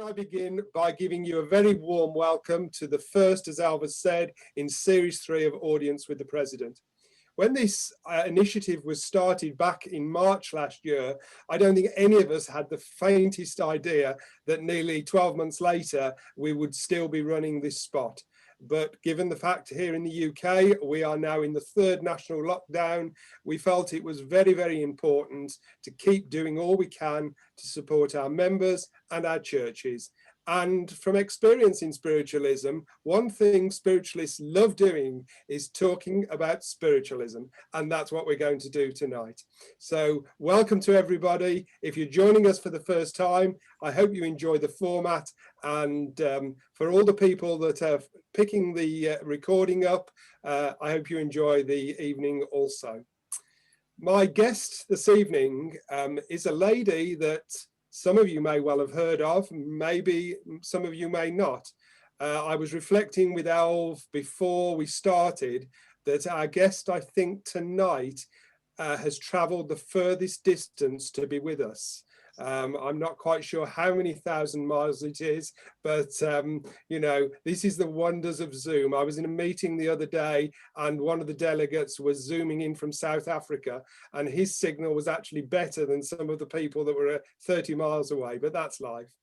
I begin by giving you a very warm welcome to the first, as Alva said, in Series 3 of Audience with the President. When this initiative was started back in March last year, I don't think any of us had the faintest idea that nearly 12 months later, we would still be running this spot. But given the fact here in the UK, we are now in the third national lockdown, we felt it was very, very important to keep doing all we can to support our members and our churches. And from experience in spiritualism, one thing spiritualists love doing is talking about spiritualism. And that's what we're going to do tonight. So welcome to everybody. If you're joining us for the first time, I hope you enjoy the format. And for all the people that are picking the recording up, I hope you enjoy the evening also. My guest this evening is a lady that some of you may well have heard of, maybe some of you may not. I was reflecting with Alv before we started that our guest, I think tonight, has traveled the furthest distance to be with us. I'm not quite sure how many thousand miles it is, but you know, this is the wonders of Zoom. I was in a meeting the other day and one of the delegates was zooming in from South Africa and his signal was actually better than some of the people that were 30 miles away, but that's life.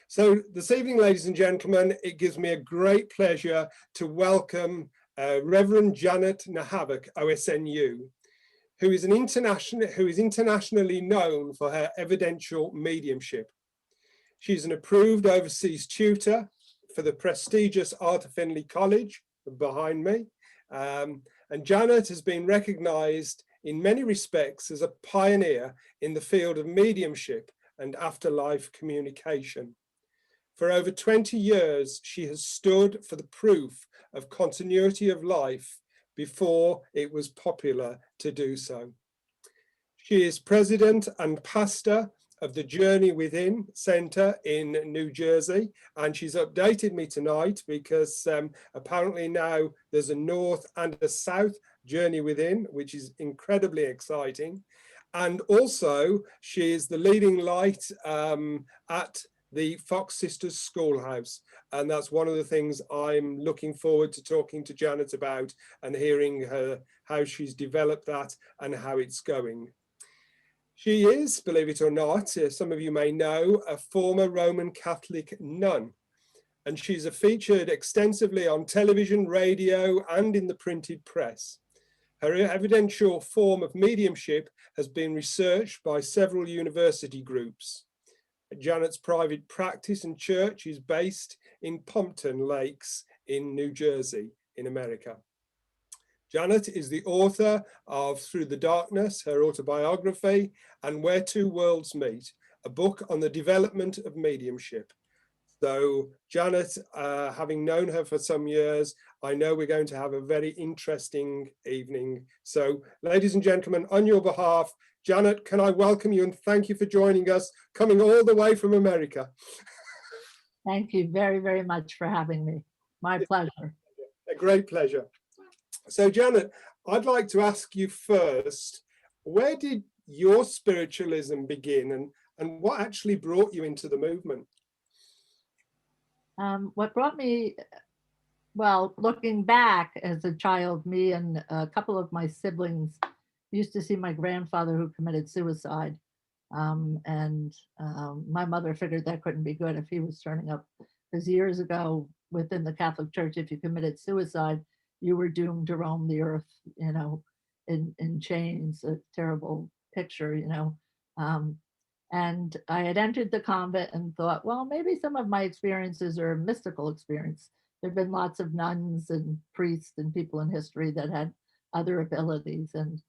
So this evening, ladies and gentlemen, it gives me a great pleasure to welcome Rev Janet Nohavec OSNU. Who is internationally known for her evidential mediumship. She's an approved overseas tutor for the prestigious Arthur Findlay College behind me. And Janet has been recognized in many respects as a pioneer in the field of mediumship and afterlife communication. For over 20 years, she has stood for the proof of continuity of life before it was popular to do so. She is president and pastor of the Journey Within Center in New Jersey, and she's updated me tonight because apparently now there's a north and a south Journey Within, which is incredibly exciting. And also she is the leading light at the Fox Sisters Schoolhouse. And that's one of the things I'm looking forward to talking to Janet about and hearing her, how she's developed that and how it's going. She is, believe it or not, some of you may know, a former Roman Catholic nun. And she's featured extensively on television, radio, and in the printed press. Her evidential form of mediumship has been researched by several university groups. Janet's private practice and church is based in Pompton Lakes in New Jersey in America. Janet is the author of Through the Darkness, her autobiography, and Where Two Worlds Meet, a book on the development of mediumship. So Janet, having known her for some years, I know we're going to have a very interesting evening. So ladies and gentlemen, on your behalf, Janet, can I welcome you and thank you for joining us, coming all the way from America. Thank you very, very much for having me. My pleasure. A great pleasure. So Janet, I'd like to ask you first, where did your spiritualism begin and what actually brought you into the movement? What brought me, well, looking back as a child, me and a couple of my siblings used to see my grandfather who committed suicide. My mother figured that couldn't be good if he was turning up, because years ago within the Catholic Church, if you committed suicide, you were doomed to roam the earth, you know, in chains, a terrible picture, you know. And I had entered the convent and thought, well, maybe some of my experiences are a mystical experience. There've been lots of nuns and priests and people in history that had other abilities. And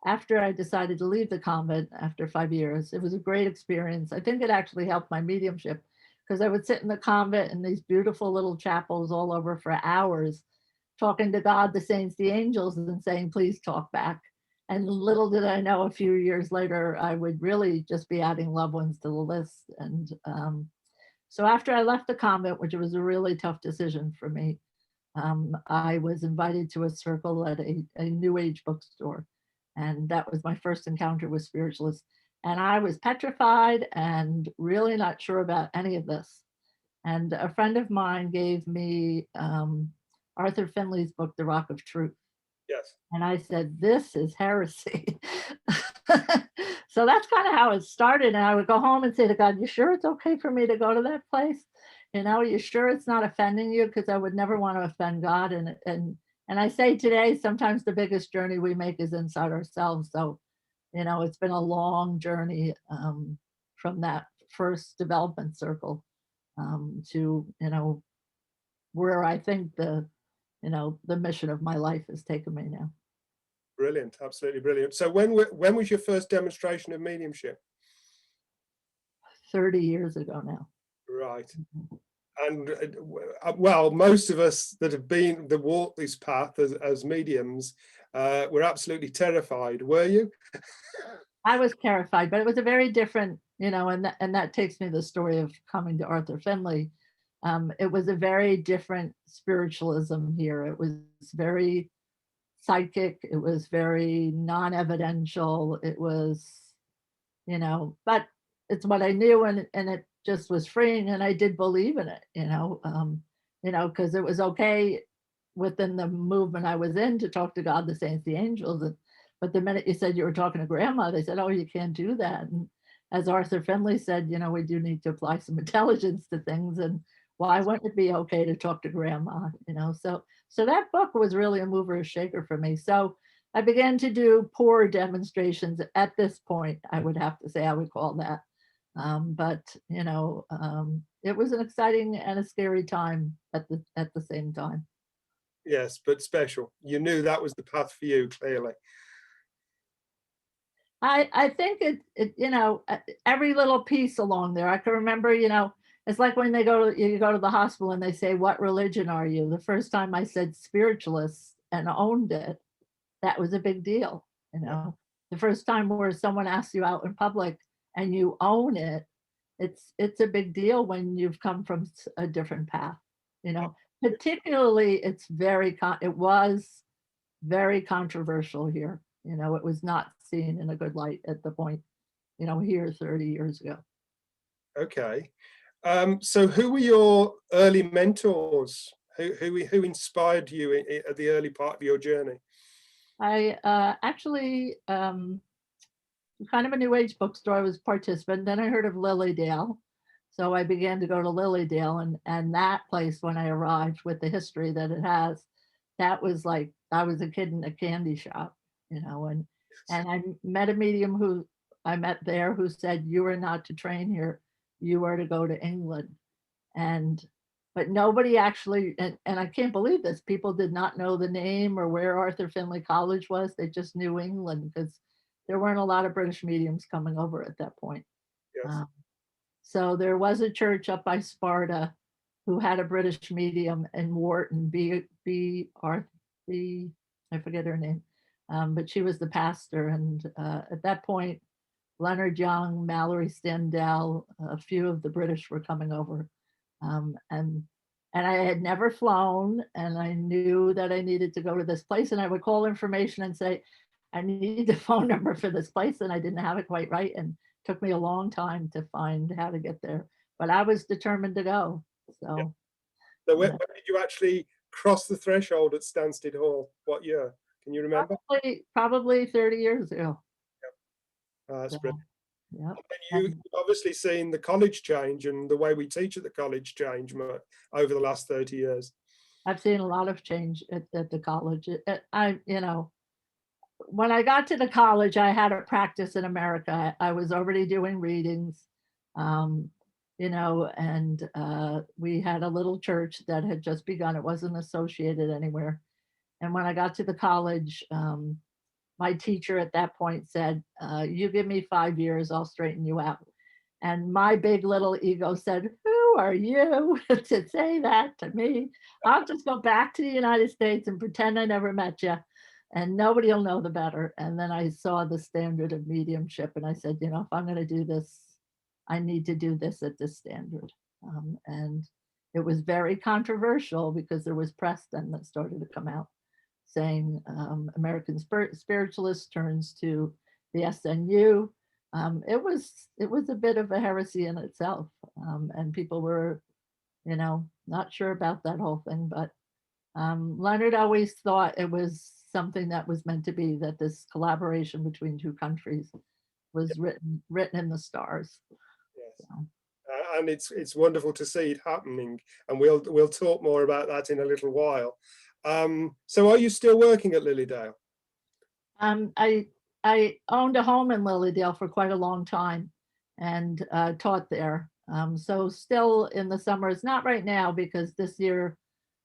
after I decided to leave the convent after 5 years, it was a great experience. I think it actually helped my mediumship because I would sit in the convent in these beautiful little chapels all over for hours, talking to God, the saints, the angels, and saying, please talk back. And little did I know, a few years later, I would really just be adding loved ones to the list. And so after I left the convent, which was a really tough decision for me, I was invited to a circle at a New Age bookstore. And that was my first encounter with spiritualists. And I was petrified and really not sure about any of this. And a friend of mine gave me Arthur Finley's book, The Rock of Truth. Yes. And I said, this is heresy. So that's kind of how it started. And I would go home and say to God, you sure it's okay for me to go to that place? You know, you sure it's not offending you? Because I would never want to offend God. And I say today, sometimes the biggest journey we make is inside ourselves. So, you know, it's been a long journey from that first development circle to, you know, where I think the mission of my life has taken me now. Brilliant, absolutely brilliant. So when was your first demonstration of mediumship? 30 years ago now. Right. And well, most of us that have walked this path as mediums, were absolutely terrified. Were you? I was terrified, but it was a very different, you know, and that takes me to the story of coming to Arthur Finley. It was a very different spiritualism here. It was very psychic. It was very non-evidential. It was, you know, but it's what I knew, and it just was freeing, and I did believe in it, you know, because it was okay within the movement I was in to talk to God, the saints, the angels, but the minute you said you were talking to grandma, they said, oh, you can't do that. And as Arthur Finley said, you know, we do need to apply some intelligence to things, and why wouldn't it be okay to talk to grandma, you know? So that book was really a mover and shaker for me. So I began to do poor demonstrations at this point, I would have to say, I would call that. But you know, it was an exciting and a scary time at the same time. Yes, but special. You knew that was the path for you, clearly. I think it you know, every little piece along there. I can remember, you know, it's like when you go to the hospital and they say, what religion are you? The first time I said spiritualist and owned it, that was a big deal. You know, the first time where someone asks you out in public and you own it, it's a big deal when you've come from a different path. You know, particularly it was very controversial here. You know, it was not seen in a good light at the point, you know, here 30 years ago. Okay. So who were your early mentors? Who inspired you at the early part of your journey? I actually kind of a new age bookstore. I was participant. Then I heard of Lilydale. So I began to go to Lilydale, and that place, when I arrived with the history that it has, that was like I was a kid in a candy shop, you know, and I met a medium who I met there who said, you are not to train here, you are to go to England. And but nobody actually, and I can't believe this, people did not know the name or where Arthur Finley College was. They just knew England because there weren't a lot of British mediums coming over at that point. Yes. So there was a church up by Sparta who had a British medium in Wharton, I forget her name, but she was the pastor. And at that point, Leonard Young, Mallory Stendhal, a few of the British were coming over. And I had never flown, and I knew that I needed to go to this place, and I would call information and say, I need the phone number for this place, and I didn't have it quite right, and it took me a long time to find how to get there, but I was determined to go. So, Yeah. So when yeah. did you actually cross the threshold at Stansted Hall? What year? Can you remember? Probably 30 years ago. That's So, brilliant. yeah. And you've obviously seen the college change and the way we teach at the college change over the last 30 years. I've seen a lot of change at the college. You know, when I got to the college, I had a practice in America. I was already doing readings, you know, and we had a little church that had just begun. It wasn't associated anywhere. And when I got to the college, my teacher at that point said, you give me 5 years, I'll straighten you out. And my big little ego said, who are you to say that to me? I'll just go back to the United States and pretend I never met you, and nobody will know the better. And then I saw the standard of mediumship, and I said, you know, if I'm going to do this, I need to do this at this standard. And it was very controversial because there was press then that started to come out saying American Spiritualist turns to the SNU. It was a bit of a heresy in itself, and people were Not sure about that whole thing, but Leonard always thought it was something that was meant to be, that this collaboration between two countries was written in the stars. Yes. So. And it's wonderful to see it happening, and we'll talk more about that in a little while. So are you still working at Lilydale? I owned a home in Lilydale for quite a long time and taught there. So still in the summers, not right now, because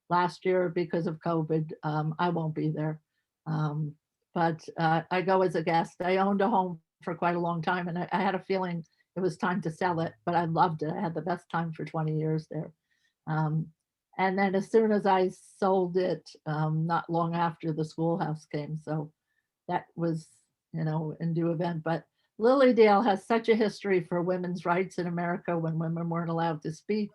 last year, because of COVID, I won't be there. But I go as a guest. I owned a home for quite a long time, and I had a feeling it was time to sell it, but I loved it. I had the best time for 20 years there. And then as soon as I sold it, not long after, the schoolhouse came. So that was, a new event. But Lilydale has such a history for women's rights in America. When women weren't allowed to speak,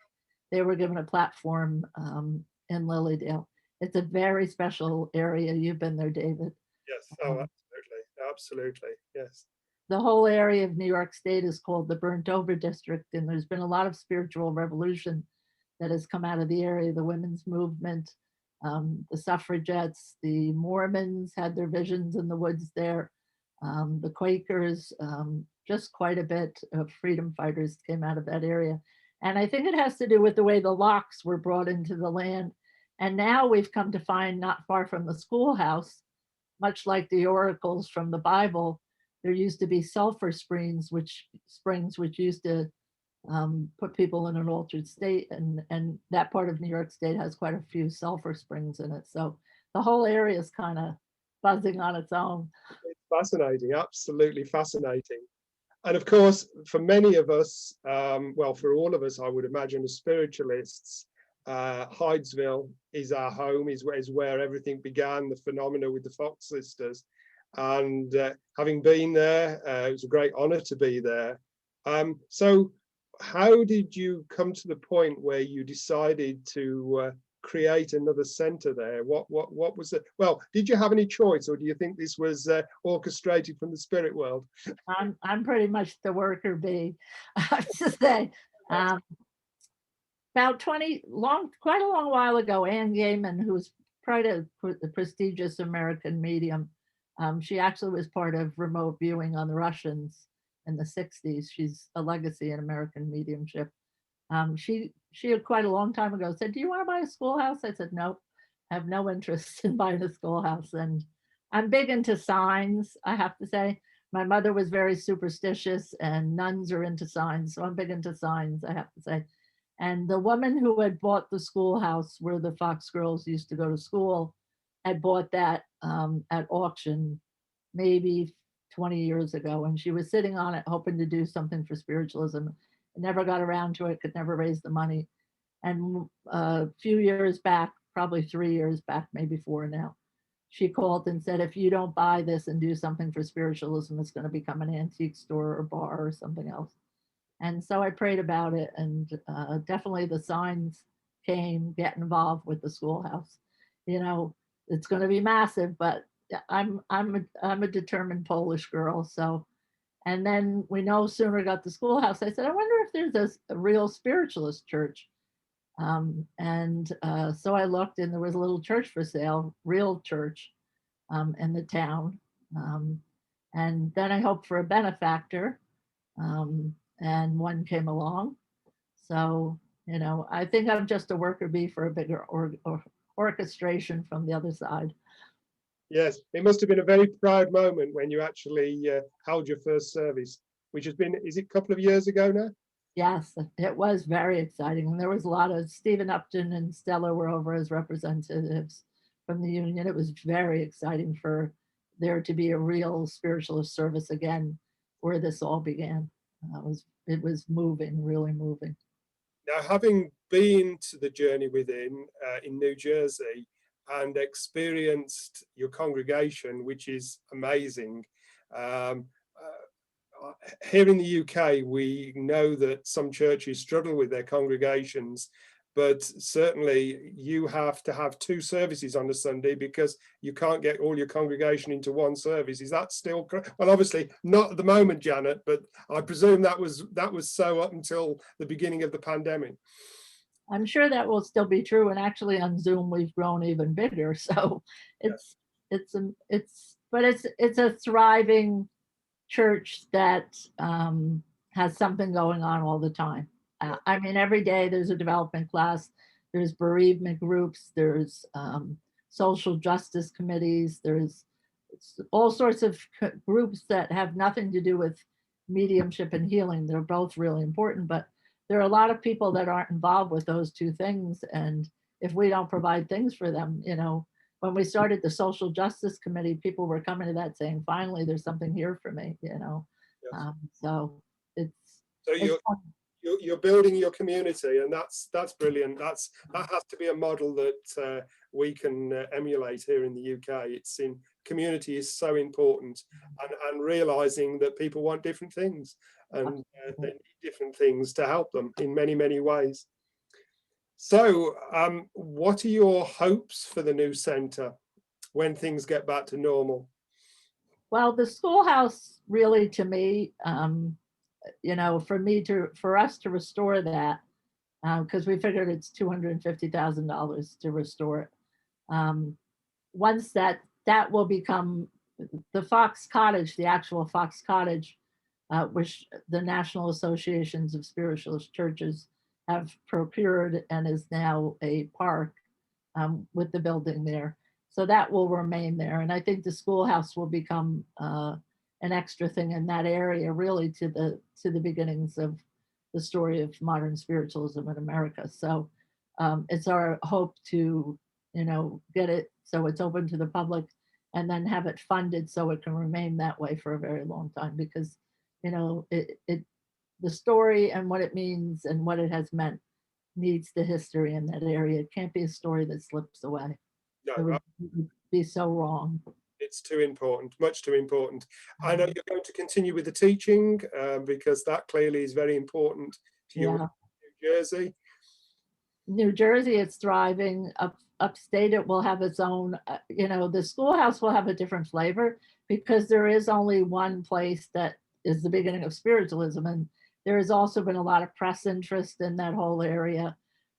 they were given a platform in Lilydale. It's a very special area. You've been there, David. Yes. Oh, absolutely. Yes. The whole area of New York State is called the Burnt Over District, and there's been a lot of spiritual revolution that has come out of the area. The women's movement, the suffragettes, the Mormons had their visions in the woods there. The Quakers, just quite a bit of freedom fighters came out of that area. And I think it has to do with the way the locks were brought into the land. And now we've come to find, not far from the schoolhouse, much like the oracles from the Bible, there used to be sulfur springs, which used to put people in an altered state. And that part of New York State has quite a few sulfur springs in it. So the whole area is kind of buzzing on its own. It's fascinating, absolutely fascinating. And of course, for many of us, well, for all of us, I would imagine, as spiritualists, Hydesville is our home, is where everything began, the phenomena with the Fox sisters. And having been there, it was a great honor to be there. So how did you come to the point where you decided to create another center there? What was it? Well, did you have any choice, or do you think this was orchestrated from the spirit world? I'm pretty much the worker bee, I have to say. About quite a long while ago, Anne Gaiman, who's quite a prestigious American medium, she actually was part of remote viewing on the Russians in the 60s. She's a legacy in American mediumship. She had quite a long time ago said, "Do you want to buy a schoolhouse?" I said, "Nope, I have no interest in buying a schoolhouse." And I'm big into signs, I have to say. My mother was very superstitious, and nuns are into signs, so I'm big into signs, I have to say. And the woman who had bought the schoolhouse where the Fox girls used to go to school had bought that at auction maybe 20 years ago. And she was sitting on it hoping to do something for spiritualism. Never got around to it, could never raise the money. And a few years back, probably 3 years back, maybe 4 now, she called and said, "If you don't buy this and do something for spiritualism, it's going to become an antique store or bar or something else." And so I prayed about it, and definitely the signs came, get involved with the schoolhouse. It's going to be massive, but I'm a determined Polish girl. So, and then we no sooner got the schoolhouse, I said, I wonder if there's a real spiritualist church. So I looked, and there was a little church for sale, real church, in the town. And then I hoped for a benefactor. And one came along. So, I think I'm just a worker bee for a bigger orchestration from the other side. Yes, it must have been a very proud moment when you actually held your first service, which has been, is it a couple of years ago now? Yes, it was very exciting. And there was a lot of Stephen Upton and Stella were over as representatives from the union. It was very exciting for there to be a real spiritualist service again where this all began. It was moving, really moving. Now, having been to the Journey Within in New Jersey and experienced your congregation, which is amazing, here in the UK, we know that some churches struggle with their congregations, but certainly you have to have 2 services on a Sunday because you can't get all your congregation into one service. Is that still correct? Well, obviously not at the moment, Janet, but I presume that was so up until the beginning of the pandemic. I'm sure that will still be true. And actually on Zoom, we've grown even bigger. So Yes. it's a thriving church that has something going on all the time. Yeah. I mean, every day there's a development class, there's bereavement groups, there's social justice committees, there's all sorts of groups that have nothing to do with mediumship and healing. They're both really important, but there are a lot of people that aren't involved with those two things. And if we don't provide things for them, when we started the social justice committee, people were coming to that saying, finally, there's something here for me, Yes. So So it's fun. you're building your community, and that's brilliant. That has to be a model that we can emulate here in the UK. It's in community is so important, and realizing that people want different things, and they need different things to help them in many ways. So what are your hopes for the new centre when things get back to normal? Well, the schoolhouse really, to me, for us to restore that, because we figured it's $250,000 to restore it. Once that will become the Fox Cottage, the actual Fox Cottage, which the National Associations of Spiritualist Churches have procured and is now a park with the building there. So that will remain there. And I think the schoolhouse will become an extra thing in that area, really to the beginnings of the story of modern spiritualism in America. So it's our hope to, get it so it's open to the public and then have it funded so it can remain that way for a very long time, because, the story and what it means and what it has meant needs the history in that area. It can't be a story that slips away. It No, would be so wrong. it's too important, much too important. I know you're going to continue with the teaching because that clearly is very important to you in Yeah. New Jersey. New Jersey, it's thriving. Upstate, it will have its own, the schoolhouse will have a different flavor because there is only one place that is the beginning of spiritualism. And there has also been a lot of press interest in that whole area.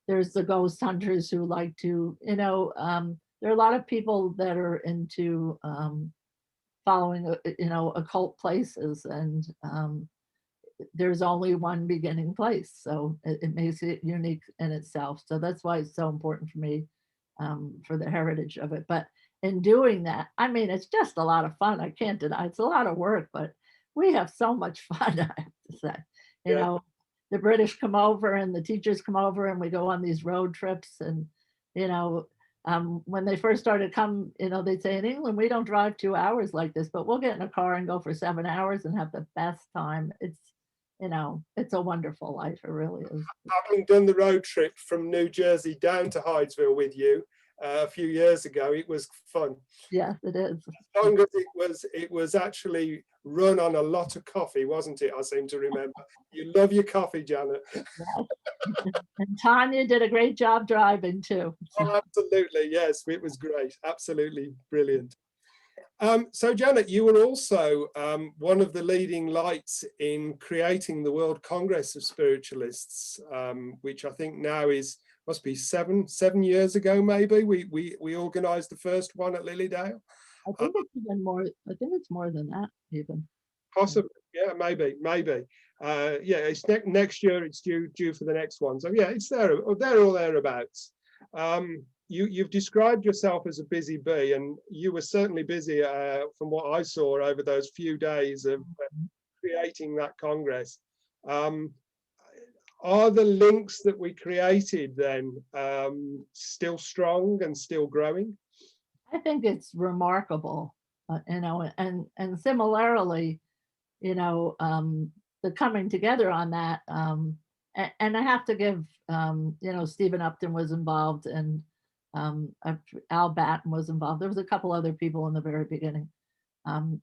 There's the ghost hunters who like to, there are a lot of people that are into following, occult places. And there's only one beginning place. So it makes it unique in itself. So that's why it's so important for me, for the heritage of it. But in doing that, I mean, it's just a lot of fun. I can't deny it's a lot of work, but we have so much fun, I have to say. Yeah. The British come over and the teachers come over and we go on these road trips. And, when they first started come, they'd say in England, we don't drive 2 hours like this, but we'll get in a car and go for 7 hours and have the best time. It's a wonderful life. It really is. Having done the road trip from New Jersey down to Hydesville with you a few years ago, it was fun. Yes, it is. As long as it was actually run on a lot of coffee, wasn't it? I seem to remember. You love your coffee, Janet. Yes. And Tanya did a great job driving too. Oh, absolutely, yes, it was great. Absolutely brilliant. So Janet, you were also one of the leading lights in creating the World Congress of Spiritualists, which I think now must be seven years ago, maybe. We organized the first one at Lilydale. I think it's even more. I think it's more than that, even. Possibly, yeah, maybe. Yeah, it's next year. It's due for the next one. So yeah, it's there or thereabouts. You've described yourself as a busy bee, and you were certainly busy from what I saw over those few days of creating that Congress. Are the links that we created then still strong and still growing? I think it's remarkable, and similarly, the coming together on that. And I have to give, Stephen Upton was involved, and Al Batten was involved. There was a couple other people in the very beginning, and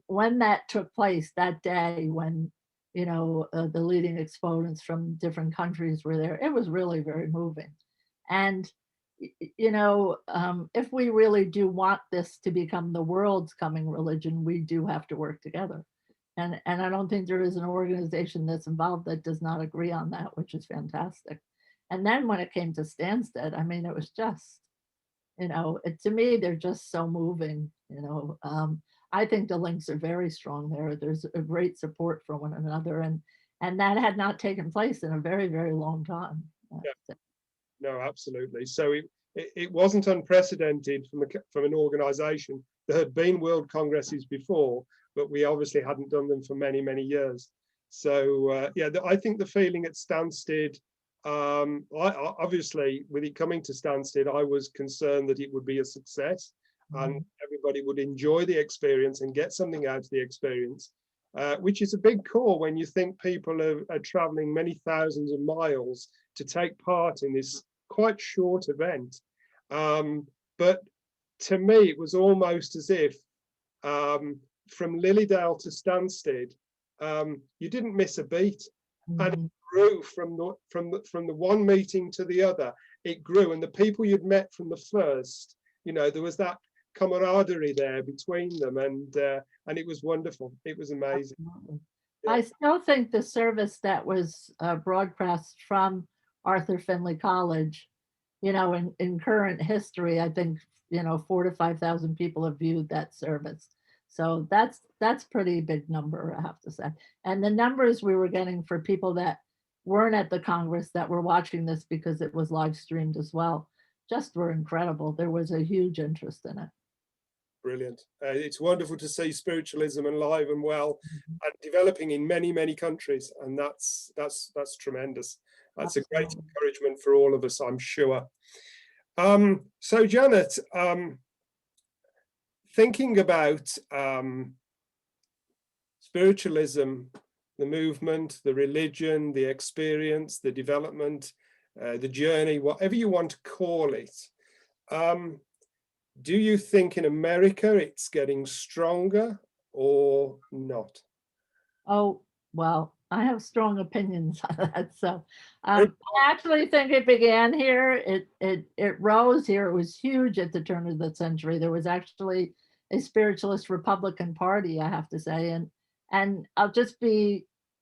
when that took place that day, when the leading exponents from different countries were there, it was really very moving. And if we really do want this to become the world's coming religion, we do have to work together. And I don't think there is an organization that's involved that does not agree on that, which is fantastic. And then when it came to Stansted, I mean, it was just, to me, they're just so moving. I think the links are very strong there. There's a great support for one another, and that had not taken place in a very, very long time. Yeah. No, absolutely. So it wasn't unprecedented from an organization. There had been World Congresses before, but we obviously hadn't done them for many, many years. So yeah, I think the feeling at Stansted, obviously with it coming to Stansted, I was concerned that it would be a success and everybody would enjoy the experience and get something out of the experience, which is a big call when you think people are traveling many thousands of miles to take part in this quite short event. But to me, it was almost as if from Lilydale to Stansted, you didn't miss a beat, and it grew from the one meeting to the other. It grew, and the people you'd met from the first, there was that camaraderie there between them, and it was wonderful. It was amazing. Yeah. I still think the service that was broadcast from Arthur Findlay College, in current history, I think 4,000 to 5,000 people have viewed that service. So that's pretty big number, I have to say. And the numbers we were getting for people that weren't at the Congress that were watching this because it was live streamed as well, just were incredible. There was a huge interest in it. Brilliant. It's wonderful to see spiritualism alive and well and developing in many, many countries. And that's tremendous. That's Absolutely. A great encouragement for all of us, I'm sure. So Janet, thinking about spiritualism, the movement, the religion, the experience, the development, the journey, whatever you want to call it, do you think in America it's getting stronger or not? Oh, well, I have strong opinions on that. So I actually think it began here. It rose here. It was huge at the turn of the century. There was actually a spiritualist Republican Party, I have to say. And I'll just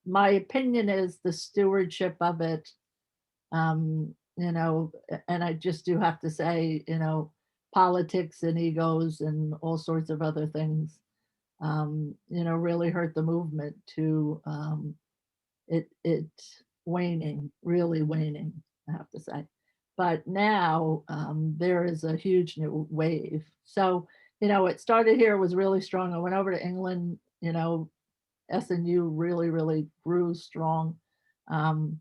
my opinion is the stewardship of it, and I just do have to say, politics and egos and all sorts of other things, really hurt the movement to it waning, really waning, I have to say. But now there is a huge new wave. So, it started here, was really strong. I went over to England, SNU really, really grew strong. And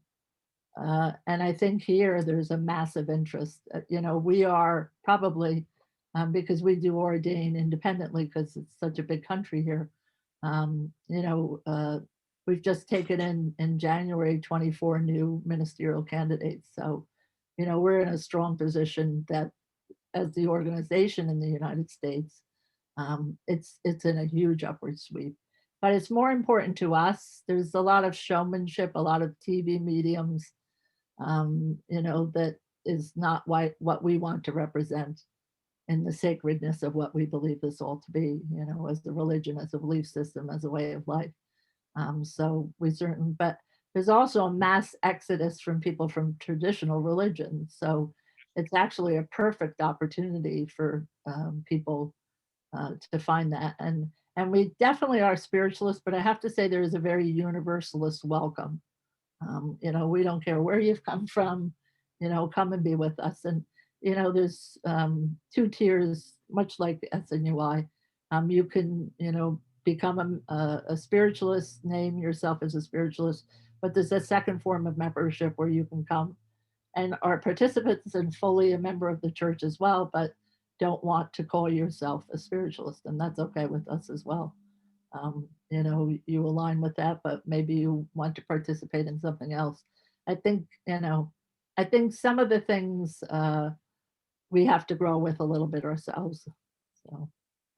I think here there's a massive interest. We are probably, because we do ordain independently because it's such a big country here. We've just taken in January 24 new ministerial candidates. So, we're in a strong position that as the organization in the United States, it's in a huge upward sweep. But it's more important to us. There's a lot of showmanship, a lot of TV mediums, that is not what we want to represent in the sacredness of what we believe this all to be, as a religion, as a belief system, as a way of life. So but there's also a mass exodus from people from traditional religions. So it's actually a perfect opportunity for people to find that. And we definitely are spiritualists, but I have to say there is a very universalist welcome. We don't care where you've come from, come and be with us. And, there's two tiers, much like the SNUI. You can, become a spiritualist, name yourself as a spiritualist, but there's a second form of membership where you can come and are participants and fully a member of the church as well, but don't want to call yourself a spiritualist. And that's okay with us as well. You align with that, but maybe you want to participate in something else. I think some of the things we have to grow with a little bit ourselves. So.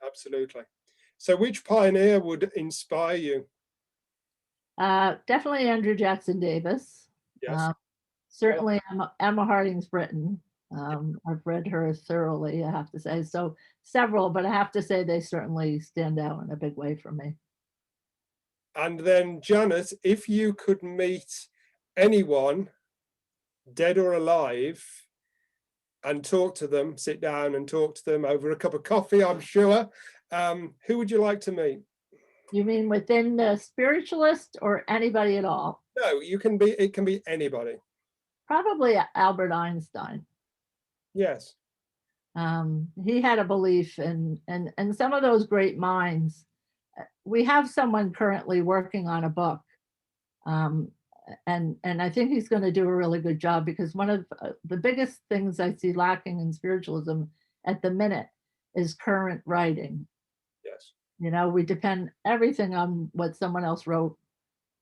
Absolutely. So which pioneer would inspire you? Definitely Andrew Jackson Davis. Yes. Certainly Emma Harding's Britain. I've read her thoroughly, I have to say. So several, but I have to say they certainly stand out in a big way for me. And then Janet, if you could meet anyone, dead or alive, and talk to them, sit down and talk to them over a cup of coffee, I'm sure, who would you like to meet? You mean within the spiritualist or anybody at all? No, it can be anybody. Probably Albert Einstein. Yes. He had a belief and some of those great minds. We have someone currently working on a book, and I think he's going to do a really good job, because one of the biggest things I see lacking in spiritualism at the minute is current writing. Yes. You know, we depend everything on what someone else wrote,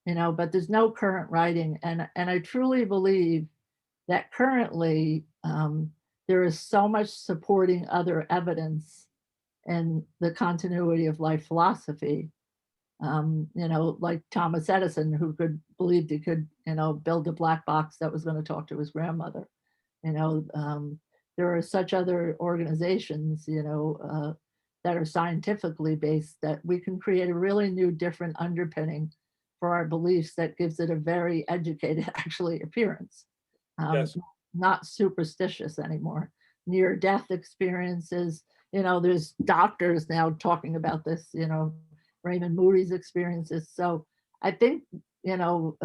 you know, but there's no current writing. And I truly believe that currently there is so much supporting other evidence in the continuity of life philosophy. You know, like Thomas Edison, who believed he could, you know, build a black box that was going to talk to his grandmother. You know, there are such other organizations, you know, that are scientifically based, that we can create a really new, different underpinning for our beliefs that gives it a very educated, actually, appearance. Yes. Not superstitious anymore. Near-death experiences, you know, there's doctors now talking about this, you know, Raymond Moody's experiences. So I think, you know,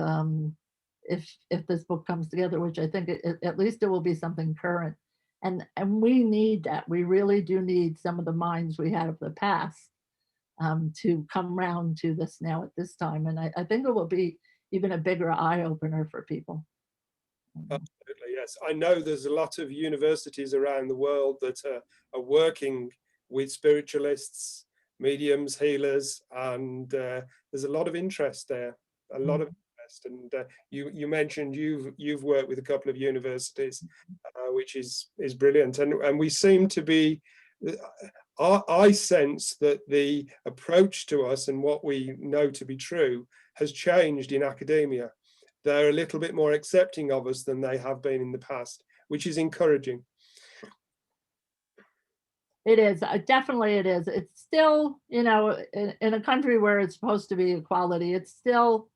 if this book comes together, which I think at least it will be something current, and we need that. We really do need some of the minds we had of the past to come round to this now at this time, and I think it will be even a bigger eye opener for people. Absolutely, yes. I know there's a lot of universities around the world that are working with spiritualists, mediums, healers, and there's a lot of interest there. A lot of interest. And you mentioned you've worked with a couple of universities, which is brilliant. And we seem to be. I sense that the approach to us and what we know to be true has changed in academia. They're a little bit more accepting of us than they have been in the past, which is encouraging. It is, definitely it is. It's still, you know, in a country where it's supposed to be equality, it's still,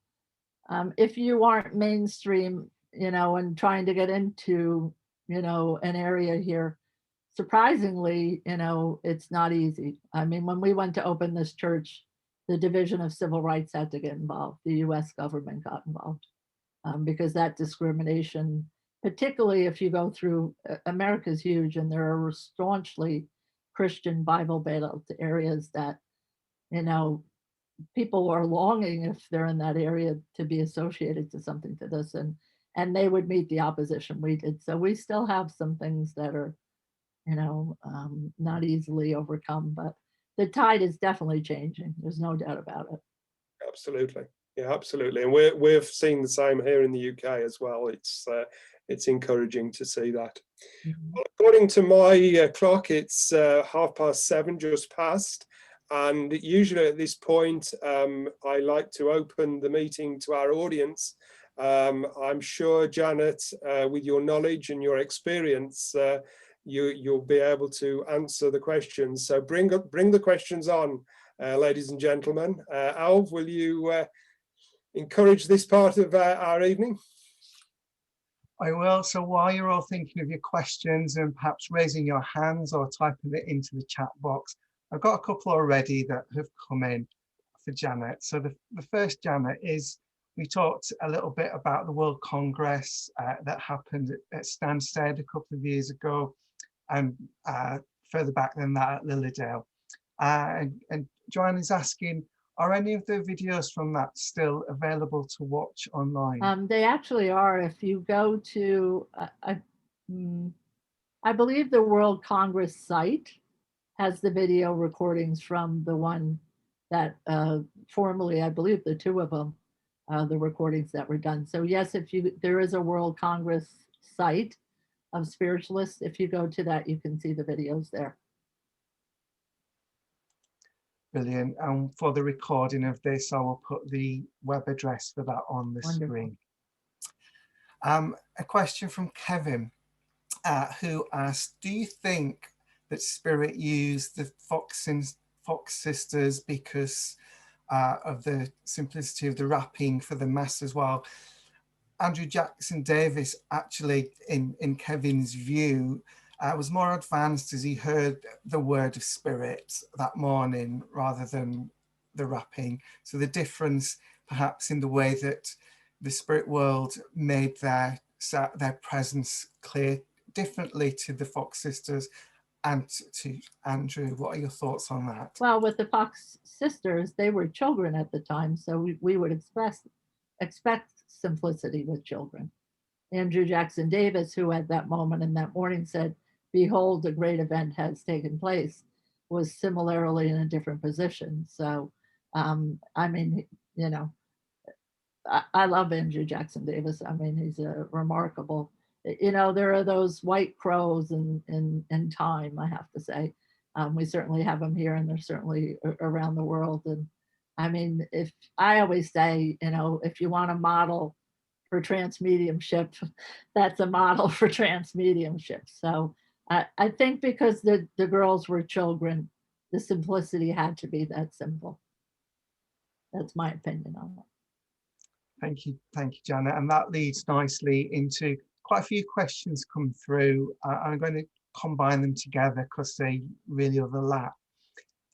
if you aren't mainstream, you know, and trying to get into, you know, an area here, surprisingly, you know, it's not easy. I mean, when we went to open this church, the Division of Civil Rights had to get involved. The US government got involved. Because that discrimination, particularly if you go through, America's huge, and there are staunchly Christian Bible Belt areas that, you know, people are longing, if they're in that area, to be associated to something to this, and they would meet the opposition we did. So we still have some things that are, you know, not easily overcome, but the tide is definitely changing. There's no doubt about it. Absolutely. Yeah, absolutely. And we've seen the same here in the UK as well. It's encouraging to see that. Well, according to my clock, it's 7:30, just past. And usually at this point, I like to open the meeting to our audience. I'm sure, Janet, with your knowledge and your experience, you'll be able to answer the questions. So bring the questions on, ladies and gentlemen. Alv, will you encourage this part of our evening? I will. So while you're all thinking of your questions and perhaps raising your hands or typing it into the chat box, I've got a couple already that have come in for Janet. So the first, Janet, is we talked a little bit about the World Congress that happened at Stansted a couple of years ago, and further back than that at Lilydale. And Joanne is asking, are any of the videos from that still available to watch online? They actually are. If you go to, I believe the World Congress site has the video recordings from the one that formerly, I believe the two of them, the recordings that were done. So yes, there is a World Congress site of spiritualists. If you go to that, you can see the videos there. Brilliant. And for the recording of this, I will put the web address for that on the Wonderful. screen. A question from Kevin, who asked, do you think that Spirit used the Fox sisters because of the simplicity of the wrapping for the mass as well. Andrew Jackson Davis, actually, in Kevin's view, was more advanced as he heard the word of spirit that morning rather than the wrapping. So the difference perhaps in the way that the spirit world made their presence clear differently to the Fox sisters and to Andrew. What are your thoughts on that? Well, with the Fox sisters, they were children at the time, so we would expect simplicity with children. Andrew Jackson Davis, who at that moment in that morning said, "Behold, a great event has taken place," was similarly in a different position. So, I mean, you know, I love Andrew Jackson Davis. I mean, he's a remarkable, you know, there are those white crows in time, I have to say. We certainly have them here, and they're certainly around the world. And I mean, if I always say, you know, if you want a model for transmediumship, that's a model for transmediumship. So I think because the girls were children, the simplicity had to be that simple. That's my opinion on it. Thank you, Janet. And that leads nicely into quite a few questions come through. I'm going to combine them together because they really overlap.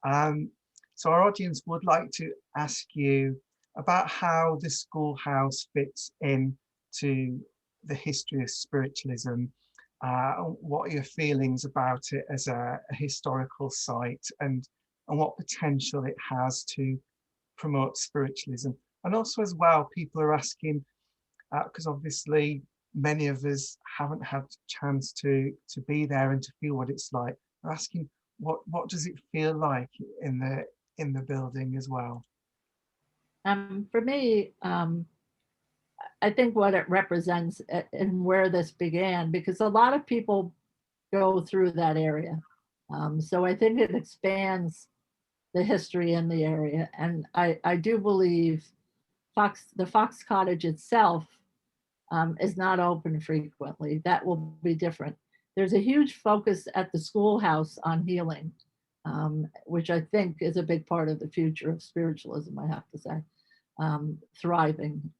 So our audience would like to ask you about how the schoolhouse fits into the history of spiritualism. What are your feelings about it as a historical site, and what potential it has to promote spiritualism? And also as well, people are asking, because obviously many of us haven't had a chance to be there and to feel what it's like. They're asking, what does it feel like in the building as well? For me, I think what it represents and where this began, because a lot of people go through that area. So I think it expands the history in the area. And I do believe the Fox Cottage itself is not open frequently. That will be different. There's a huge focus at the schoolhouse on healing, which I think is a big part of the future of spiritualism, I have to say, thriving.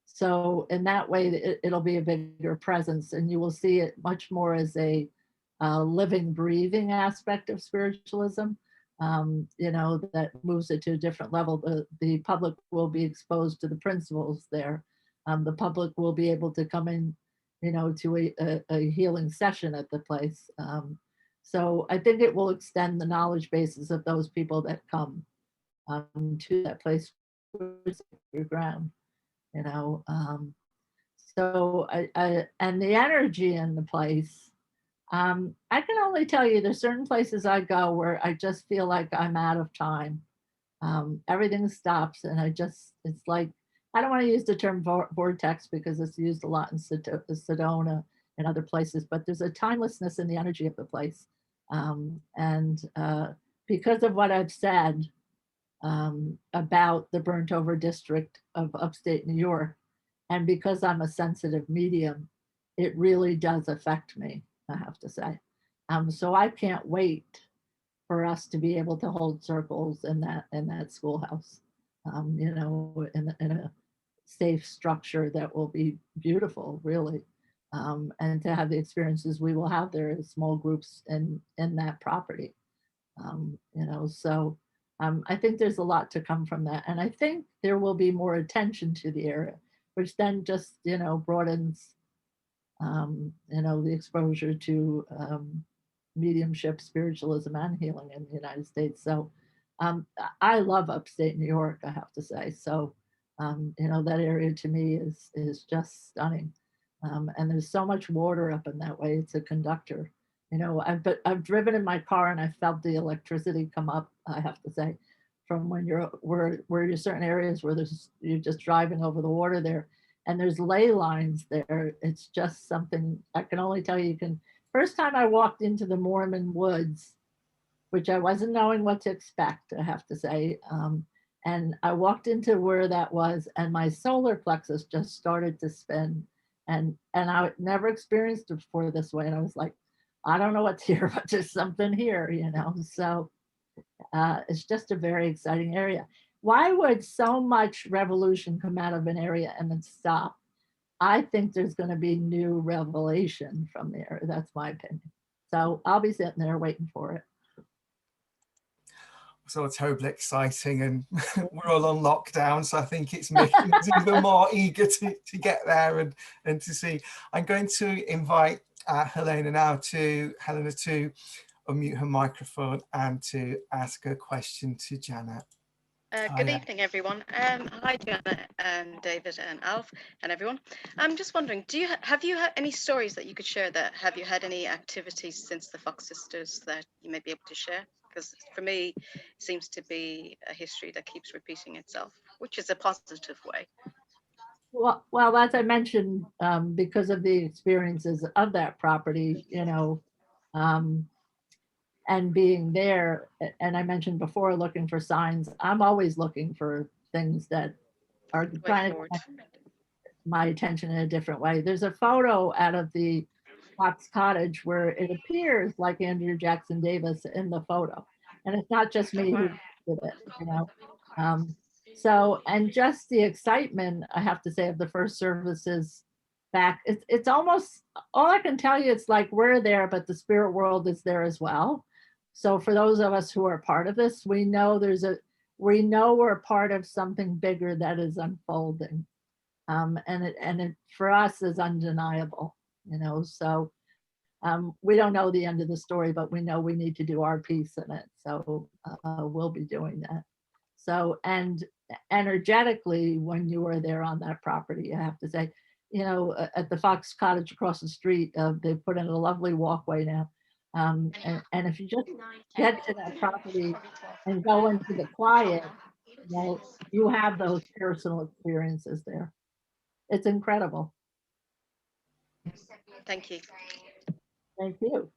So in that way, it'll be a bigger presence, and you will see it much more as a living, breathing aspect of spiritualism. You know, that moves it to a different level. The public will be exposed to the principles there. The public will be able to come in, you know, to a healing session at the place. So I think it will extend the knowledge bases of those people that come to that place, ground, you know. So and the energy in the place, I can only tell you there's certain places I go where I just feel like I'm out of time. Everything stops, and it's like, I don't want to use the term vortex because it's used a lot in Sedona and other places, but there's a timelessness in the energy of the place. And because of what I've said about the burnt over district of upstate New York, and because I'm a sensitive medium, it really does affect me, I have to say. So I can't wait for us to be able to hold circles in that schoolhouse, you know, in a safe structure that will be beautiful, really, and to have the experiences we will have there as small groups in that property, you know. So I think there's a lot to come from that, and I think there will be more attention to the area, which then just, you know, broadens, you know, the exposure to mediumship, spiritualism, and healing in the United States. So I love upstate New York, I have to say. So you know, that area to me is just stunning. And there's so much water up in that way. It's a conductor. You know, I've driven in my car and I felt the electricity come up, I have to say, from when where you're certain areas where you're just driving over the water there, and there's ley lines there. It's just something I can only tell you. First time I walked into the Mormon woods, which I wasn't knowing what to expect, I have to say. And I walked into where that was, and my solar plexus just started to spin. And I never experienced it before this way. And I was like, I don't know what's here, but there's something here, you know. So it's just a very exciting area. why would so much revolution come out of an area and then stop? I think there's going to be new revelation from there. That's my opinion. So I'll be sitting there waiting for it. So it's terribly exciting, and we're all on lockdown, so I think it's making us even more eager to get there and to see. I'm going to invite Helena to unmute her microphone and to ask a question to Janet. Good evening, everyone. Hi, Janet and David and Alf and everyone. I'm just wondering, have you had any stories that you could share? Have you had any activities since the Fox Sisters that you may be able to share? Because for me, it seems to be a history that keeps repeating itself, which is a positive way. Well, as I mentioned, because of the experiences of that property, and being there, and I mentioned before, looking for signs, I'm always looking for things that are trying to get my attention in a different way. There's a photo out of the Fox Cottage where it appears like Andrew Jackson Davis in the photo. And it's not just me who did it, So, and just the excitement, I have to say, of the first services back, it's almost, all I can tell you, it's like we're there, but the spirit world is there as well. So for those of us who are part of this, we know we're part of something bigger that is unfolding. And it for us is undeniable, so we don't know the end of the story, but we know we need to do our piece in it. So we'll be doing that. So, and energetically, when you are there on that property, I have to say, at the Fox Cottage across the street, they put in a lovely walkway now. And if you just get to that property and go into the quiet, you have those personal experiences there. It's incredible. Thank you. Thank you.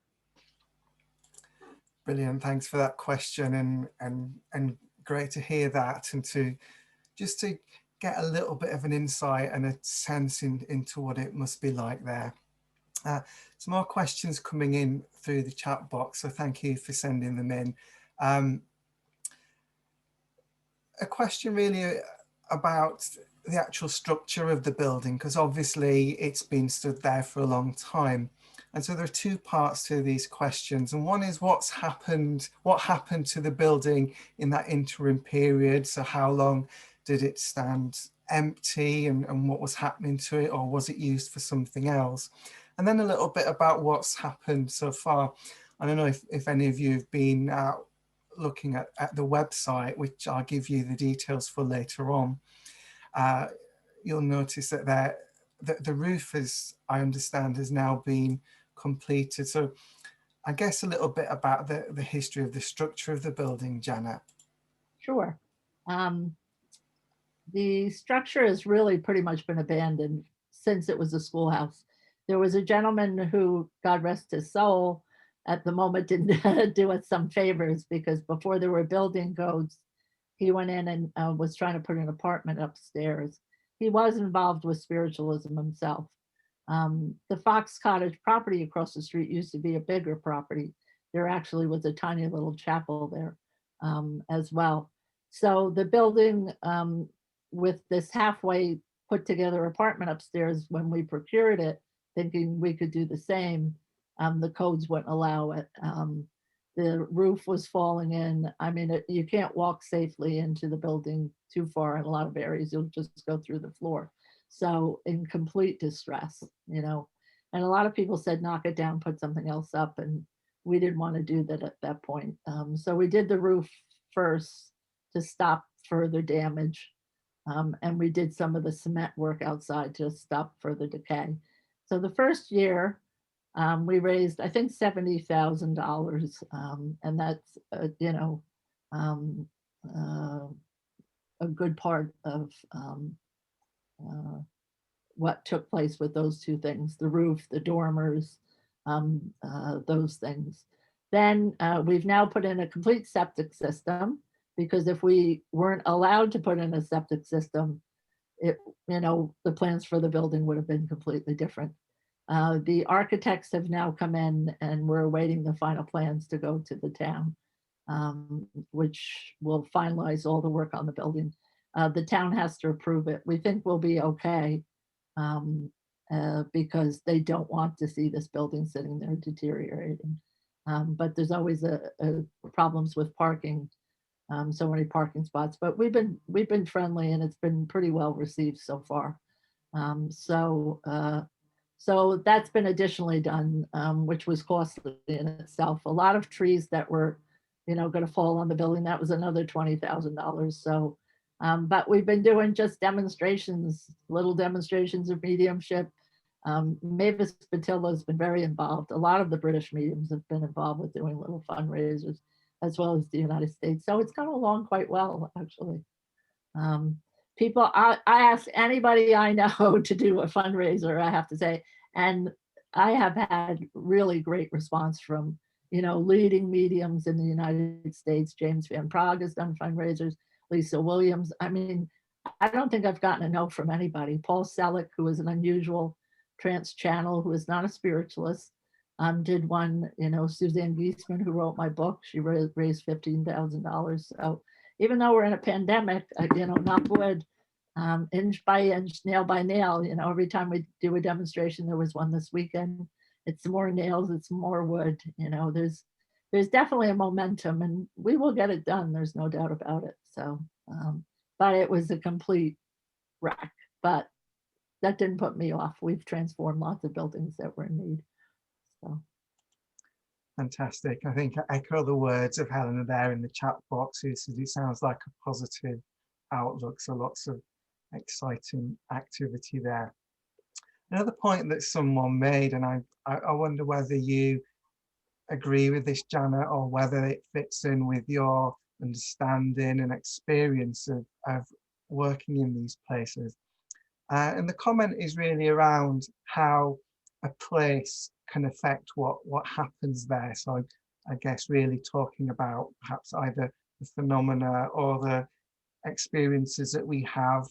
Brilliant. Thanks for that question, and great to hear that, and to get a little bit of an insight and a sense into what it must be like there. Some more questions coming in through the chat box, so thank you for sending them in. A question really about the actual structure of the building, because obviously it's been stood there for a long time. And so there are two parts to these questions. And one is what happened to the building in that interim period? So how long did it stand empty, and what was happening to it, or was it used for something else? And then a little bit about what's happened so far. I don't know if any of you have been looking at the website, which I'll give you the details for later on. You'll notice that the roof, as I understand, has now been completed. So I guess a little bit about the history of the structure of the building, Janet. Sure. The structure has really pretty much been abandoned since it was a schoolhouse. There was a gentleman who, God rest his soul, at the moment didn't do us some favors, because before there were building codes, he went in and was trying to put an apartment upstairs. He was involved with spiritualism himself. The Fox Cottage property across the street used to be a bigger property. There actually was a tiny little chapel there as well. So the building with this halfway put together apartment upstairs, when we procured it, thinking we could do the same, the codes wouldn't allow it. The roof was falling in. I mean, you can't walk safely into the building too far in a lot of areas. You'll just go through the floor. So in complete distress, and a lot of people said, knock it down, put something else up. And we didn't want to do that at that point. So we did the roof first to stop further damage. And we did some of the cement work outside to stop further decay. So the first year, we raised, I think, $70,000, and that's a good part of what took place with those two things: the roof, the dormers, those things. Then we've now put in a complete septic system, because if we weren't allowed to put in a septic system, the plans for the building would have been completely different. The architects have now come in, and we're awaiting the final plans to go to the town. which will finalize all the work on the building. The town has to approve it. We think we'll be okay, because they don't want to see this building sitting there deteriorating. But there's always problems with parking, so many parking spots. But we've been friendly, and it's been pretty well received so far. So that's been additionally done, which was costly in itself. A lot of trees that were, going to fall on the building, that was another $20,000. So, but we've been doing just demonstrations, little demonstrations of mediumship. Mavis Batilla has been very involved. A lot of the British mediums have been involved with doing little fundraisers, as well as the United States. So it's come along quite well, actually. I ask anybody I know to do a fundraiser, I have to say, and I have had really great response from, leading mediums in the United States. James Van Prague has done fundraisers, Lisa Williams. I mean, I don't think I've gotten a no from anybody. Paul Selleck, who is an unusual trance channel, who is not a spiritualist, did one. Suzanne Giesman, who wrote my book, she raised $15,000. So even though we're in a pandemic, knock wood, inch by inch, nail by nail, every time we do a demonstration, there was one this weekend. It's more nails, it's more wood. There's definitely a momentum, and we will get it done. There's no doubt about it. So, but it was a complete wreck. But that didn't put me off. We've transformed lots of buildings that were in need. So. Fantastic. I think I echo the words of Helena there in the chat box. It sounds like a positive outlook, so lots of exciting activity there. Another point that someone made, and I wonder whether you agree with this, Janet, or whether it fits in with your understanding and experience of working in these places. And the comment is really around how a place can affect what happens there. So I guess really talking about perhaps either the phenomena or the experiences that we have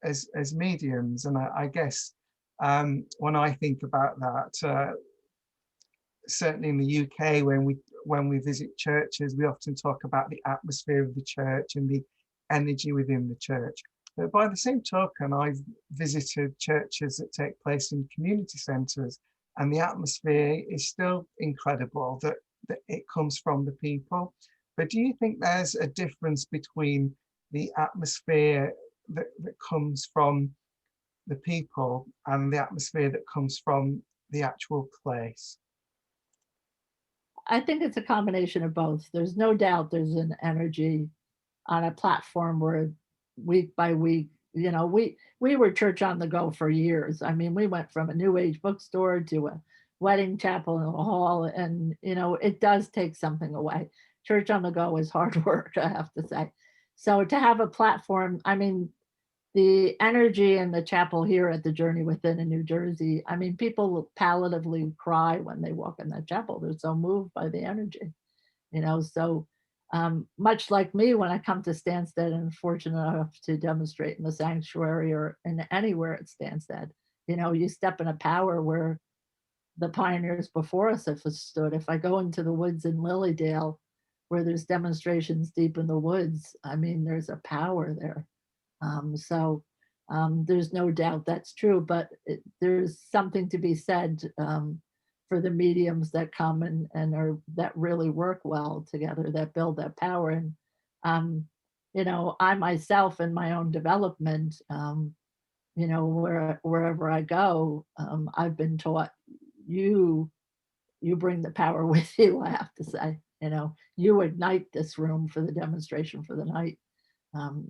as mediums. And I guess when I think about that, certainly in the UK, when we visit churches, we often talk about the atmosphere of the church and the energy within the church. But by the same token, I've visited churches that take place in community centres, and the atmosphere is still incredible, that it comes from the people. But do you think there's a difference between the atmosphere that comes from the people and the atmosphere that comes from the actual place? I think it's a combination of both. There's no doubt there's an energy on a platform where week by week, we were church on the go for years. I mean, we went from a New Age bookstore to a wedding chapel and a hall, and it does take something away. Church on the go is hard work, I have to say. So to have a platform, I mean, the energy in the chapel here at the Journey Within in New Jersey, I mean, people palliatively cry when they walk in that chapel. They're so moved by the energy, so much like me, when I come to Stansted and fortunate enough to demonstrate in the sanctuary or in anywhere at Stansted, you step in a power where the pioneers before us have stood. If I go into the woods in Lilydale, where there's demonstrations deep in the woods, I mean, there's a power there. So there's no doubt that's true, but there's something to be said for the mediums that come and that really work well together, that build that power. And I myself in my own development, wherever I go, I've been taught you bring the power with you, I have to say. You ignite this room for the demonstration for the night.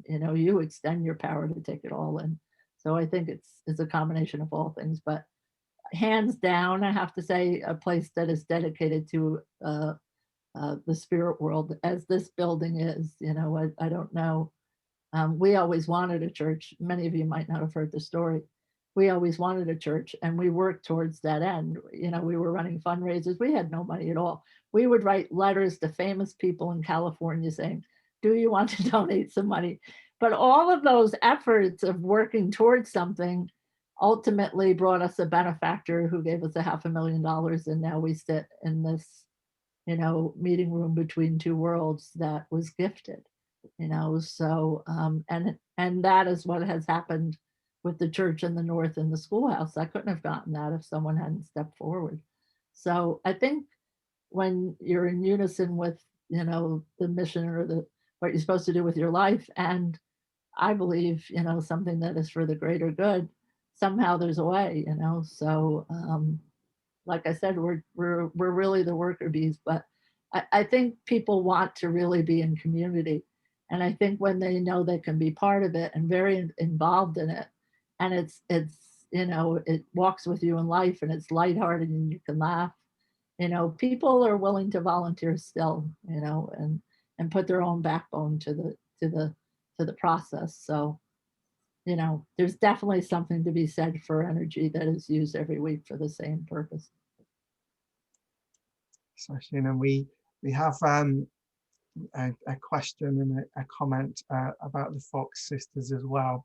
You extend your power to take it all in. So I think it's a combination of all things, but hands down, I have to say, a place that is dedicated to the spirit world, as this building is. I don't know. We always wanted a church. Many of you might not have heard the story. We always wanted a church, and we worked towards that end. We were running fundraisers. We had no money at all. We would write letters to famous people in California saying, do you want to donate some money? But all of those efforts of working towards something ultimately brought us a benefactor who gave us $500,000, and now we sit in this meeting room between two worlds that was gifted, so and that is what has happened with the church in the north and the schoolhouse. I couldn't have gotten that if someone hadn't stepped forward. So I think when you're in unison with the mission or the what you're supposed to do with your life, and I believe something that is for the greater good, somehow there's a way. So like I said, we're really the worker bees, but I think people want to really be in community. And I think when they know they can be part of it and very involved in it, and it walks with you in life and it's lighthearted and you can laugh, people are willing to volunteer still, and put their own backbone to the process. So, there's definitely something to be said for energy that is used every week for the same purpose. So, we have a question and a comment about the Fox sisters as well.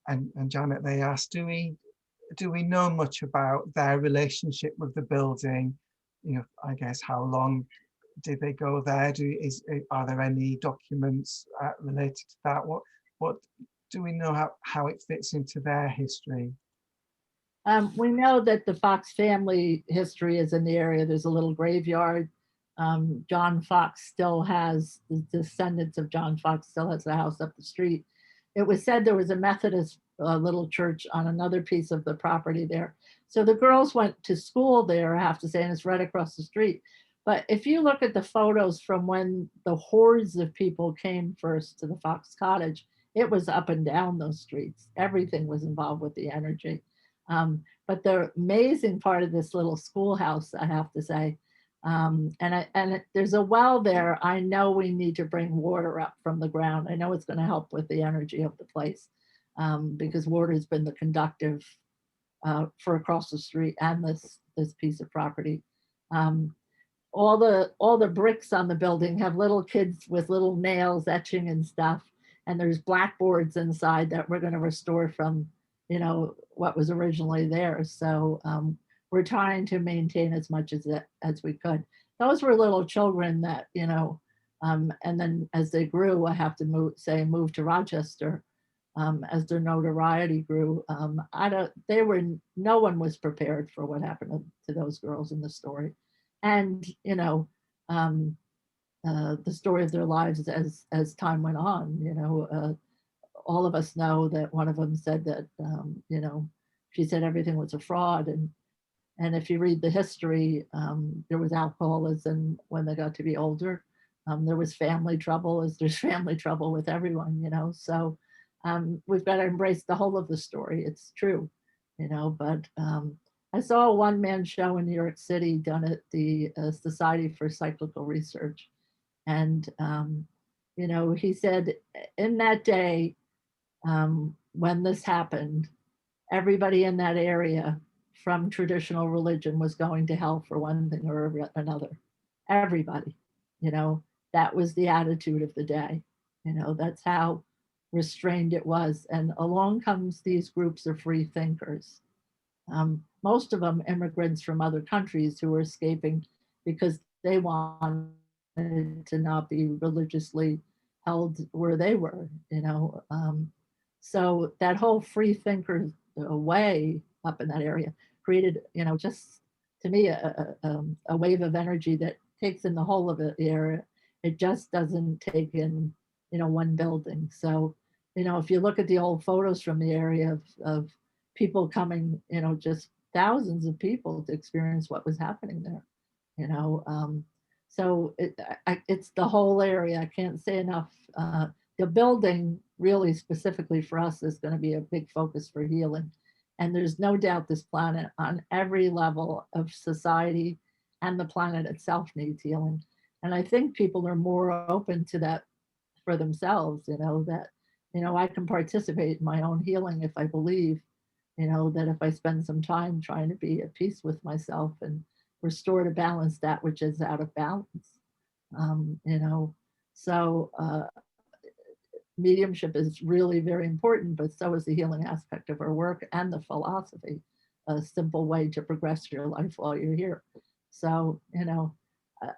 And Janet, they asked, do we know much about their relationship with the building? I guess how long did they go there? Are there any documents related to that? What do we know how it fits into their history? We know that the Fox family history is in the area. There's a little graveyard. John Fox still has, the descendants of John Fox still has a house up the street. It was said there was a Methodist little church on another piece of the property there. So the girls went to school there, I have to say, and it's right across the street. But if you look at the photos from when the hordes of people came first to the Fox Cottage, it was up and down those streets. Everything was involved with the energy. But the amazing part of this little schoolhouse, I have to say, there's a well there. I know we need to bring water up from the ground. I know it's going to help with the energy of the place, because water has been the conductive for across the street and this piece of property. All the bricks on the building have little kids with little nails etching and stuff, and there's blackboards inside that we're going to restore from what was originally there. So we're trying to maintain as much as we could. Those were little children that and then as they grew, I have to move to Rochester. As their notoriety grew, no one was prepared for what happened to those girls in the story. And the story of their lives as time went on. All of us know that one of them said that she said everything was a fraud, and if you read the history, there was alcoholism when they got to be older. There was family trouble, as there's family trouble with everyone. So we've got to embrace the whole of the story. It's true, but I saw a one-man show in New York City done at the Society for Cyclical Research. And, he said in that day, when this happened, everybody in that area from traditional religion was going to hell for one thing or another. Everybody, that was the attitude of the day. That's how restrained it was. And along comes these groups of free thinkers. Most of them immigrants from other countries who were escaping because they wanted to not be religiously held where they were, so that whole free thinker way up in that area created, just to me, a wave of energy that takes in the whole of the area. It just doesn't take in, one building. So, if you look at the old photos from the area of people coming, just thousands of people to experience what was happening there, so it's the whole area. I can't say enough. The building really specifically for us is going to be a big focus for healing. And there's no doubt this planet on every level of society and the planet itself needs healing. And I think people are more open to that for themselves, that, I can participate in my own healing if I believe, that if I spend some time trying to be at peace with myself and restore to balance that which is out of balance, so mediumship is really very important, but so is the healing aspect of our work and the philosophy, a simple way to progress your life while you're here. So,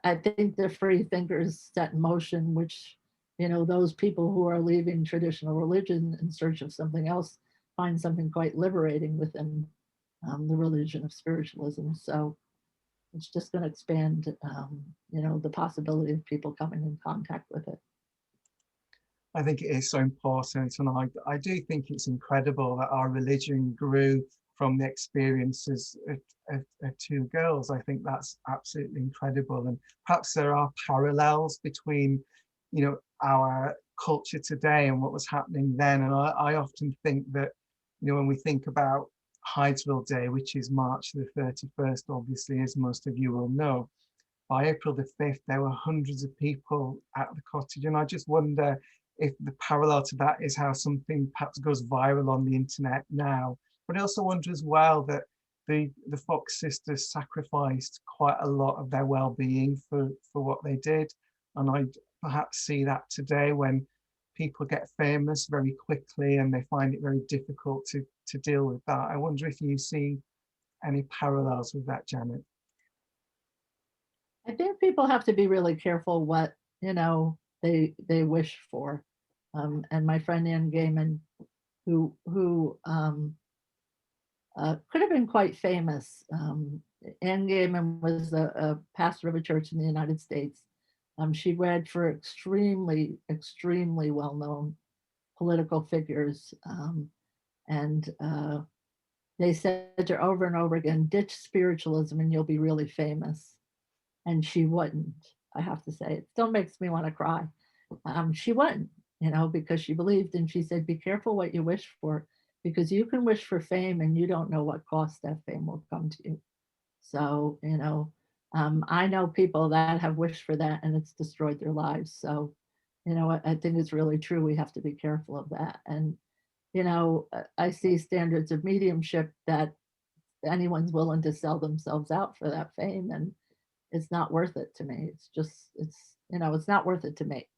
I think the free thinkers set in motion, which, you know, those people who are leaving traditional religion in search of something else find something quite liberating within the religion of spiritualism. So it's just going to expand, you know, the possibility of people coming in contact with it. I think it is so important, and I do think it's incredible that our religion grew from the experiences of two girls. I think that's absolutely incredible, and perhaps there are parallels between, you know, our culture today and what was happening then. And I often think that, you know, when we think about Hydesville Day, which is March the 31st, obviously, as most of you will know, by April the 5th, there were hundreds of people at the cottage. And I just wonder if the parallel to that is how something perhaps goes viral on the internet now. But I also wonder as well that the Fox sisters sacrificed quite a lot of their well-being for what they did. And I perhaps see that today when people get famous very quickly and they find it very difficult to deal with that. I wonder if you see any parallels with that, Janet. I think people have to be really careful what, you know, they wish for. And my friend Ann Gaiman, who could have been quite famous. Ann Gaiman was a pastor of a church in the United States. She read for extremely well-known political figures. And they said to her over and over again, ditch spiritualism and you'll be really famous. And she wouldn't, I have to say. It still makes me want to cry. She wouldn't, you know, because she believed, and she said, be careful what you wish for, because you can wish for fame and you don't know what cost that fame will come to you. So, you know, I know people that have wished for that and it's destroyed their lives. So, you know, I think it's really true. We have to be careful of that. And, you know, I see standards of mediumship that anyone's willing to sell themselves out for that fame, and it's not worth it to me. It's just, you know, it's not worth it to me.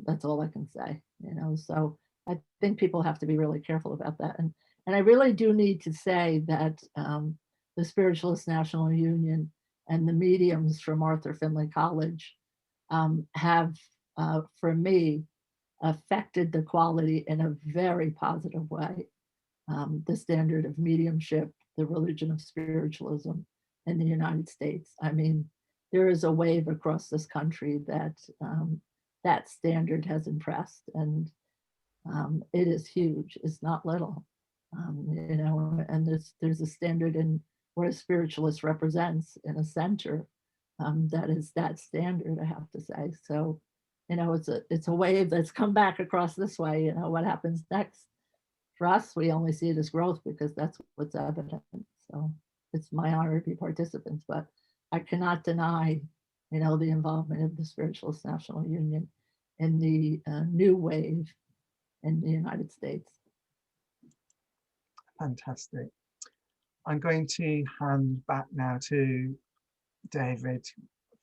That's all I can say, you know. So I think people have to be really careful about that. And I really do need to say that the Spiritualist National Union and the mediums from Arthur Findlay College have, for me, affected the quality in a very positive way. The standard of mediumship, the religion of spiritualism in the United States. I mean, there is a wave across this country that that standard has impressed, and it is huge. It's not little, you know. And there's a standard in what a spiritualist represents in a center that is that standard, I have to say. So, you know, it's a wave that's come back across this way. You know, what happens next? For us, we only see it as growth because that's what's evident. So it's my honor to be participants, but I cannot deny, you know, the involvement of the Spiritualist National Union in the new wave in the United States. Fantastic. I'm going to hand back now to David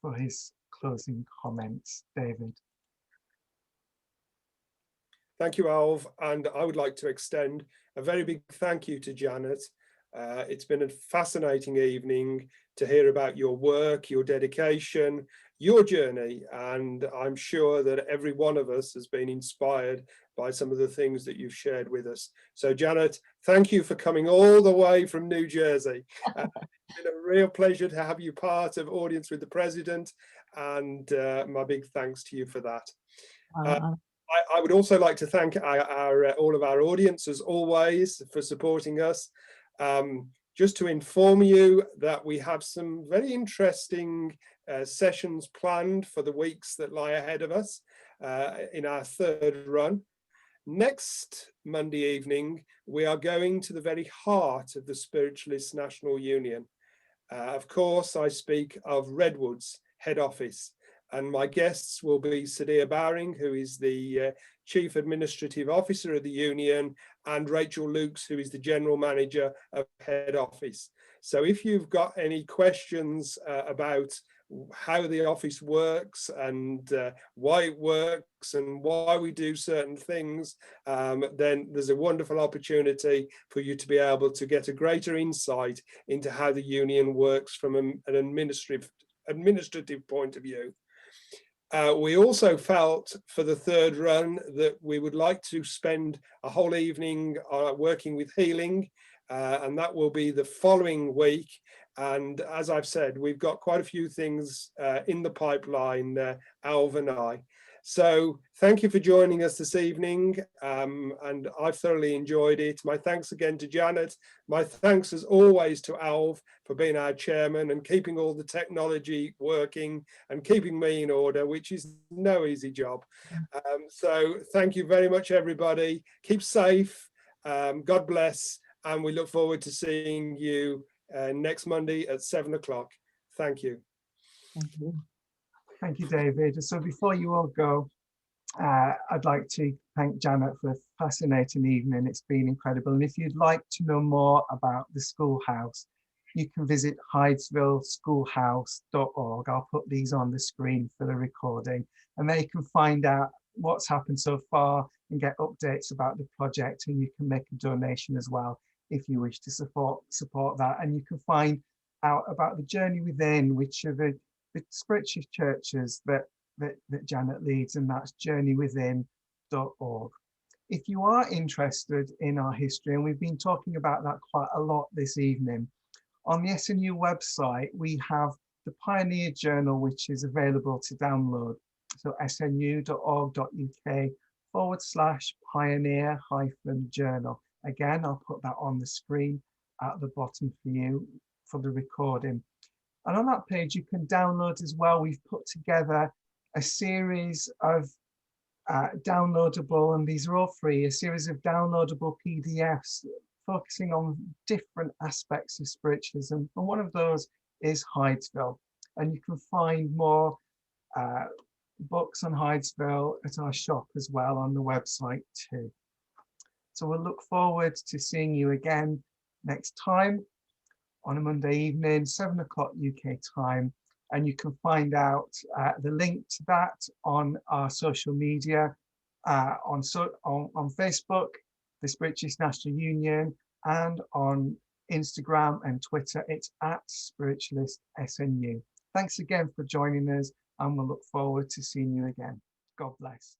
for his closing comments. David. Thank you, Alv, and I would like to extend a very big thank you to Janet. It's been a fascinating evening to hear about your work, your dedication, your journey, and I'm sure that every one of us has been inspired by some of the things that you've shared with us. So Janet, thank you for coming all the way from New Jersey. It's been a real pleasure to have you part of Audience with the President, and my big thanks to you for that. I would also like to thank all of our audience, as always, for supporting us. Just to inform you that we have some very interesting sessions planned for the weeks that lie ahead of us in our third run. Next Monday evening, we are going to the very heart of the Spiritualist National Union. Of course, I speak of Redwood's head office. And my guests will be Sadir Baring, who is the Chief Administrative Officer of the Union, and Rachel Lukes, who is the General Manager of Head Office. So if you've got any questions about how the office works and why it works and why we do certain things, then there's a wonderful opportunity for you to be able to get a greater insight into how the union works from an administrative administrative point of view. We also felt for the third run that we would like to spend a whole evening working with healing, and that will be the following week. And as I've said, we've got quite a few things in the pipeline, Alv and I. So thank you for joining us this evening, and I've thoroughly enjoyed it. My thanks again to Janet. My thanks as always to Alv for being our chairman and keeping all the technology working and keeping me in order, which is no easy job. So thank you very much, everybody. Keep safe. God bless. And we look forward to seeing you next Monday at 7 o'clock. Thank you. Thank you. Thank you, David. So before you all go, I'd like to thank Janet for a fascinating evening. It's been incredible. And if you'd like to know more about the schoolhouse, you can visit hydesvilleschoolhouse.org. I'll put these on the screen for the recording, and there you can find out what's happened so far and get updates about the project, and you can make a donation as well if you wish to support that. And you can find out about the Journey Within, which are the spiritualist churches that Janet leads, and that's journeywithin.org. If you are interested in our history, and we've been talking about that quite a lot this evening, on the SNU website, we have the Pioneer Journal, which is available to download. So snu.org.uk/pioneer-journal. Again, I'll put that on the screen at the bottom for you for the recording. And on that page, you can download as well. We've put together a series of downloadable, and these are all free, a series of downloadable PDFs focusing on different aspects of spiritualism. And one of those is Hydesville. And you can find more books on Hydesville at our shop as well on the website too. So we'll look forward to seeing you again next time on a Monday evening, 7 o'clock UK time. And you can find out the link to that on our social media, on Facebook, the Spiritualist National Union, and on Instagram and Twitter. It's @SpiritualistSNU. Thanks again for joining us, and we'll look forward to seeing you again. God bless.